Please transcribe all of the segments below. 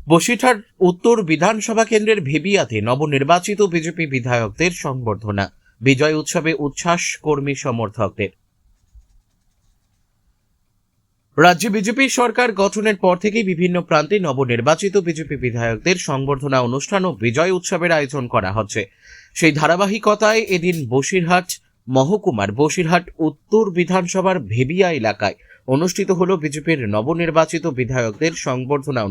বসিরহাট উত্তর বিধানসভা কেন্দ্রের ভেবিয়াতে নবনির্বাচিত বিজেপি বিধায়কদের সংবর্ধনা, বিজয় উৎসবে উচ্ছ্বাস কর্মী সমর্থকদের। রাজ্যে বিজেপি সরকার গঠনের পর থেকেই বিভিন্ন প্রান্তে নবনির্বাচিত বিজেপি বিধায়কদের সংবর্ধনা অনুষ্ঠান ও বিজয় উৎসবের আয়োজন করা হচ্ছে। সেই ধারাবাহিকতায় এদিন বসিরহাট মহকুমার বসিরহাট উত্তর বিধানসভার ভেবিয়া এলাকায় অনুষ্ঠিত হল বিজেপির নবনির্বাচিত বিধায়কদের সংবর্ধনা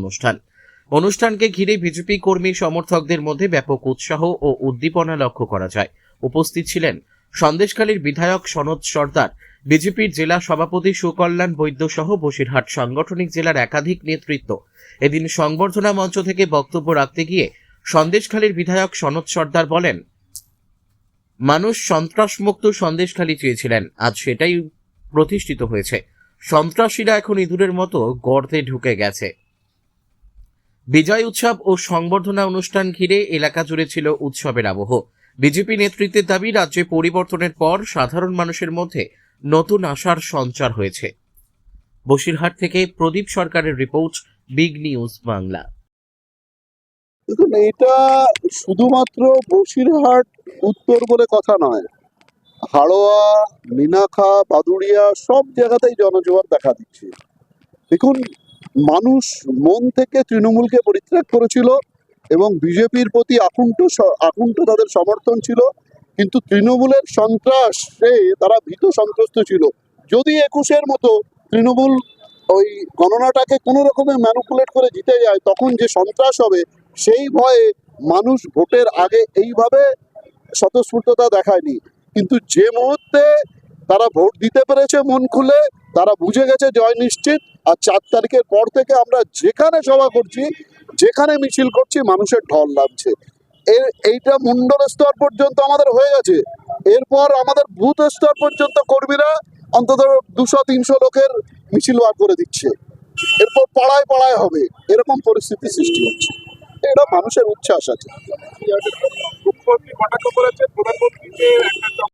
অনুষ্ঠানকে ঘিরে বিজেপি কর্মী সমর্থকদের মধ্যে ব্যাপক উৎসাহ ও উদ্দীপনা লক্ষ্য করা যায়। উপস্থিত ছিলেন সন্দেশখালীর বিধায়ক সনৎ সর্দার, বিজেপির জেলা সভাপতি সুকল্যাণ বৈদ্য সহ বসিরহাট সাংগঠনিক জেলার একাধিক নেতৃত্ব। এদিন সংবর্ধনা মঞ্চ থেকে বক্তব্য রাখতে গিয়ে সন্দেশখালীর বিধায়ক সনৎ সর্দার বলেন, মানুষ সন্ত্রাসমুক্ত সন্দেশখালী চেয়েছিলেন, আজ সেটাই প্রতিষ্ঠিত হয়েছে। সন্ত্রাসীরা এখন ইঁদুরের মতো গর্তে ঢুকে গেছে। বিজয় উৎসব ও সংবর্ধনা অনুষ্ঠান ঘিরে এলাকা জুড়ে ছিল উৎসবের আবহ। বিজেপি নেতৃত্বের দাবি, রাজ্যে পরিবর্তনের পর সাধারণ মানুষের মধ্যে নতুন আশার সঞ্চার হয়েছে। বসিরহাট থেকে প্রদীপ সরকারের রিপোর্ট, বিগ নিউজ বাংলা। দেখুন, এটা শুধুমাত্র বসিরহাট উত্তর বলে কথা নয়, হাড়োয়া, মিনাখা, বাদুড়িয়া সব জায়গাতেই জনজোয়ার দেখা দিচ্ছে। দেখুন, মানুষ মন থেকে তৃণমূলকে পরিত্যাগ করেছিল এবং বিজেপির প্রতি আকুণ্ঠ তাদের সমর্থন ছিল, কিন্তু তৃণমূলের সন্ত্রাসে তারা ভীত সন্ত্রস্ত ছিল। যদি 21-এর মতো তৃণমূল ওই গণনাটাকে কোনো রকমে ম্যানিপুলেট করে জিতে যায়, তখন যে সন্ত্রাস হবে সেই ভয়ে মানুষ ভোটের আগে এইভাবে স্বতঃস্ফূর্ততা দেখায়নি। কিন্তু যে মুহূর্তে তারা ভোট দিতে পেরেছে মন খুলে, তারা বুঝে গেছে জয় নিশ্চিত। আর 4 তারিখের পর থেকে আমরা যেখানে সভা করছি, যেখানে মিছিল করছি, মানুষের ঢল নামছে। এইটা মণ্ডল স্তর পর্যন্ত আমাদের হয়ে গেছে। এরপর আমাদের বুথ স্তর পর্যন্ত কর্মীরা অন্তত 200-300 লোকের মিছিল বার করে দিচ্ছে। এরপর পাড়ায় পাড়ায় হবে, এরকম পরিস্থিতি সৃষ্টি হচ্ছে। এটা মানুষের উচ্ছ্বাস আছে।